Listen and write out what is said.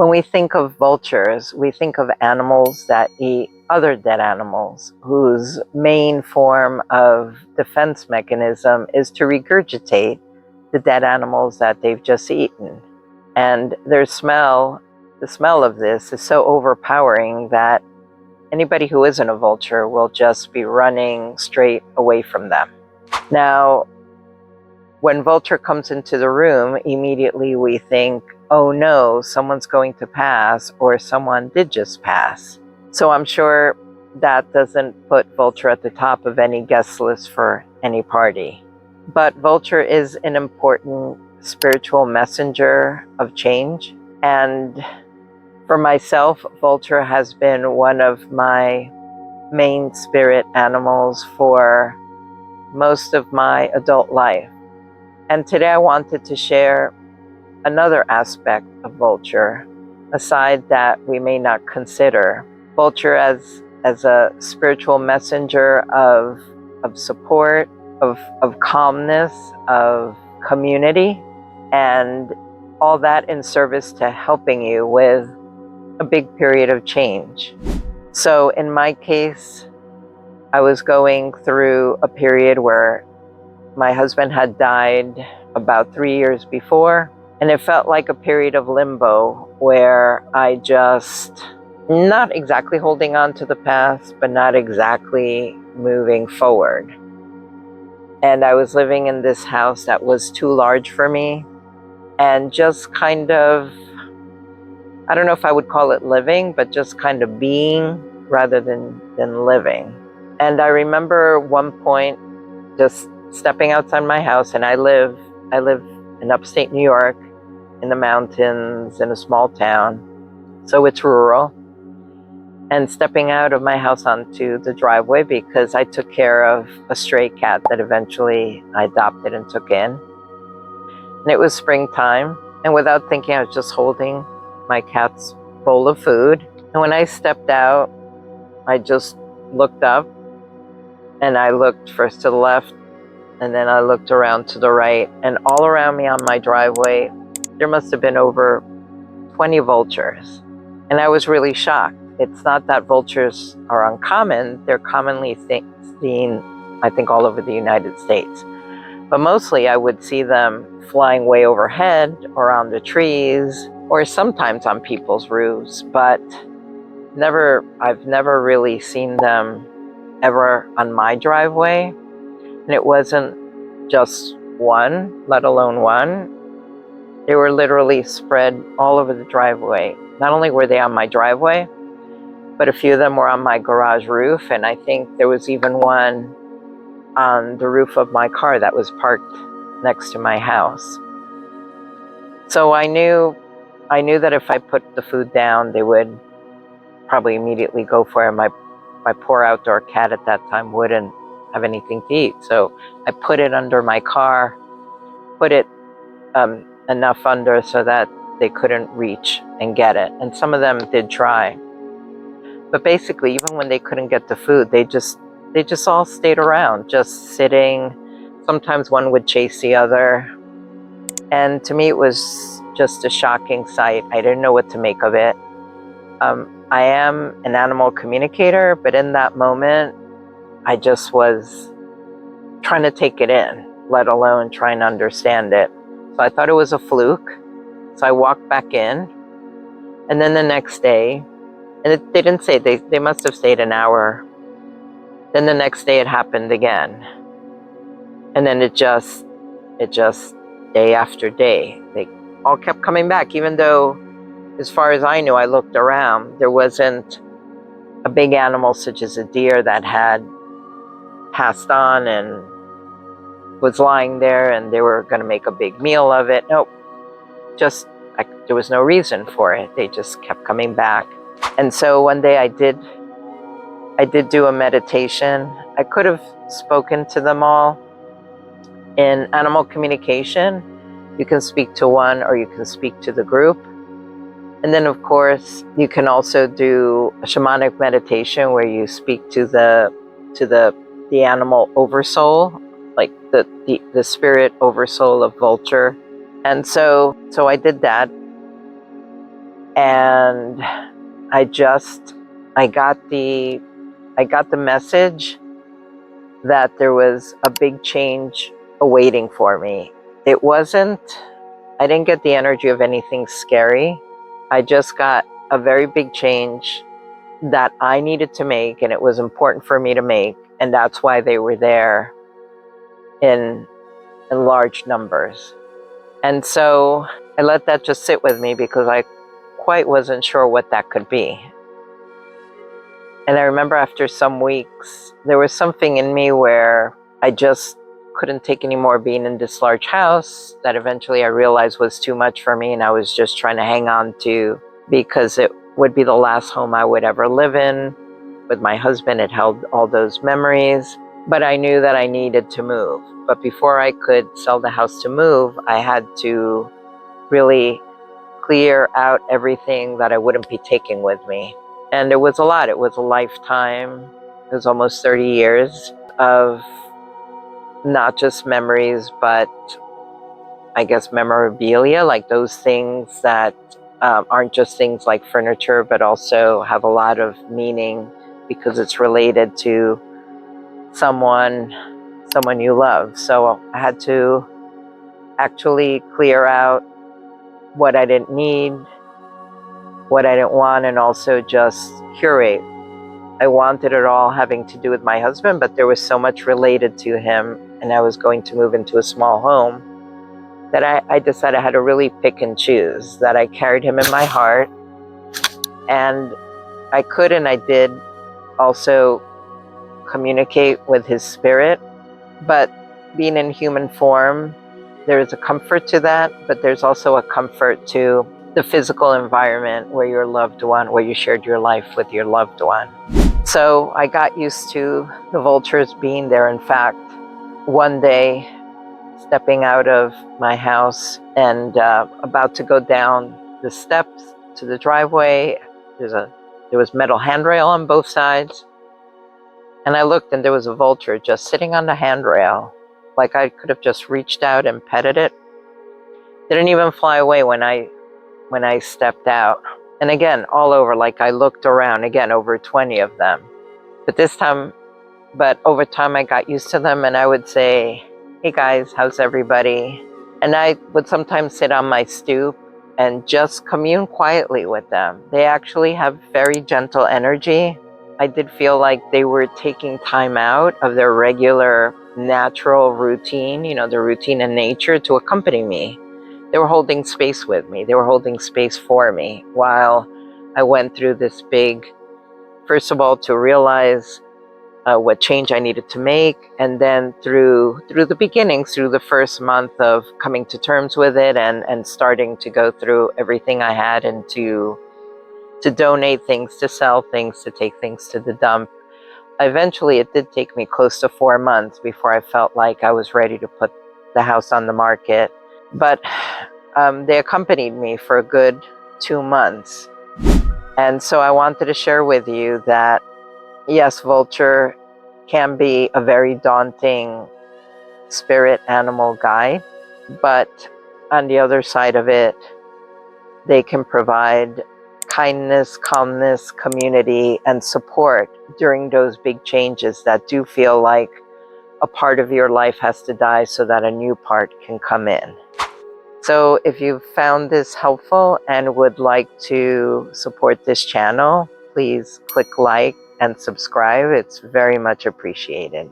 When we think of vultures, we think of animals that eat other dead animals, whose main form of defense mechanism is to regurgitate the dead animals that they've just eaten. And the smell of this is so overpowering that anybody who isn't a vulture will just be running straight away from them. Now, when vulture comes into the room, immediately we think, oh no, someone's going to pass, or someone did just pass. So I'm sure that doesn't put vulture at the top of any guest list for any party. But vulture is an important spiritual messenger of change. And for myself, vulture has been one of my main spirit animals for most of my adult life. And today I wanted to share another aspect of vulture, a side that we may not consider. Vulture as a spiritual messenger of support, of calmness, of community, and all that in service to helping you with a big period of change. So in my case, I was going through a period where my husband had died about 3 years before, and it felt like a period of limbo where I just, not exactly holding on to the past, but not exactly moving forward. And I was living in this house that was too large for me, and just kind of, I don't know if I would call it living, but just kind of being rather than living. And I remember one point just stepping outside my house, and I live in upstate New York, in the mountains, in a small town, so it's rural. And stepping out of my house onto the driveway because I took care of a stray cat that eventually I adopted and took in. And it was springtime, and without thinking, I was just holding my cat's bowl of food. And when I stepped out, I just looked up, and I looked first to the left, and then I looked around to the right, and all around me on my driveway, there must have been over 20 vultures. And I was really shocked. It's not that vultures are uncommon. They're commonly seen, I think, all over the United States. But mostly I would see them flying way overhead or on the trees or sometimes on people's roofs, but I've never really seen them ever on my driveway. And it wasn't just one, let alone one. They were literally spread all over the driveway. Not only were they on my driveway, but a few of them were on my garage roof. And I think there was even one on the roof of my car that was parked next to my house. So I knew that if I put the food down, they would probably immediately go for it. My poor outdoor cat at that time wouldn't have anything to eat. So I put it under my car, put it enough under so that they couldn't reach and get it. And some of them did try. But basically, even when they couldn't get the food, they just all stayed around, just sitting. Sometimes one would chase the other. And to me, it was just a shocking sight. I didn't know what to make of it. I am an animal communicator, but in that moment, I just was trying to take it in, let alone trying to understand it. So I thought it was a fluke. So I walked back in. And then the next day, and they didn't say, they must have stayed an hour. Then the next day it happened again. And then it just day after day, they all kept coming back, even though, as far as I knew, I looked around, there wasn't a big animal such as a deer that had passed on and was lying there and they were going to make a big meal of it. Nope, just there was no reason for it. They just kept coming back. And so one day I did do a meditation. I could have spoken to them all. In animal communication, you can speak to one or you can speak to the group. And then, of course, you can also do a shamanic meditation where you speak to the animal oversoul, like the spirit oversoul of vulture. And so I did that. And I got the message that there was a big change awaiting for me. I didn't get the energy of anything scary. I just got a very big change that I needed to make, and it was important for me to make, and that's why they were there in large numbers. And so I let that just sit with me because I quite wasn't sure what that could be. And I remember after some weeks, there was something in me where I just couldn't take any more being in this large house that eventually I realized was too much for me, and I was just trying to hang on to because it would be the last home I would ever live in. With my husband, it held all those memories, but I knew that I needed to move. But before I could sell the house to move, I had to really clear out everything that I wouldn't be taking with me. And it was a lot. It was a lifetime. It was almost 30 years of not just memories, but I guess memorabilia, like those things that aren't just things like furniture, but also have a lot of meaning because it's related to someone you love. So I had to actually clear out what I didn't need, what I didn't want, and also just curate. I wanted it all having to do with my husband, but there was so much related to him, and I was going to move into a small home that I decided I had to really pick and choose, that I carried him in my heart, and I could and I did also communicate with his spirit, but being in human form, there's a comfort to that, but there's also a comfort to the physical environment where where you shared your life with your loved one. So I got used to the vultures being there. In fact, one day, stepping out of my house and about to go down the steps to the driveway, there was metal handrail on both sides. And I looked and there was a vulture just sitting on the handrail. Like I could have just reached out and petted it. Didn't even fly away when I stepped out. And again, all over, like I looked around, again, over 20 of them. But over time I got used to them, and I would say, "Hey guys, how's everybody?" And I would sometimes sit on my stoop and just commune quietly with them. They actually have very gentle energy. I did feel like they were taking time out of their regular natural routine, their routine in nature, to accompany me. They were holding space with me. They were holding space for me while I went through this big, first of all, to realize what change I needed to make, and then through the beginnings, through the first month of coming to terms with it and starting to go through everything I had, and to donate things, to sell things, to take things to the dump. Eventually, it did take me close to 4 months before I felt like I was ready to put the house on the market. But they accompanied me for a good 2 months. And so I wanted to share with you that, yes, Vulture can be a very daunting spirit animal guide, but on the other side of it, they can provide kindness, calmness, community, and support during those big changes that do feel like a part of your life has to die so that a new part can come in. So if you found this helpful and would like to support this channel, please click like and subscribe. It's very much appreciated.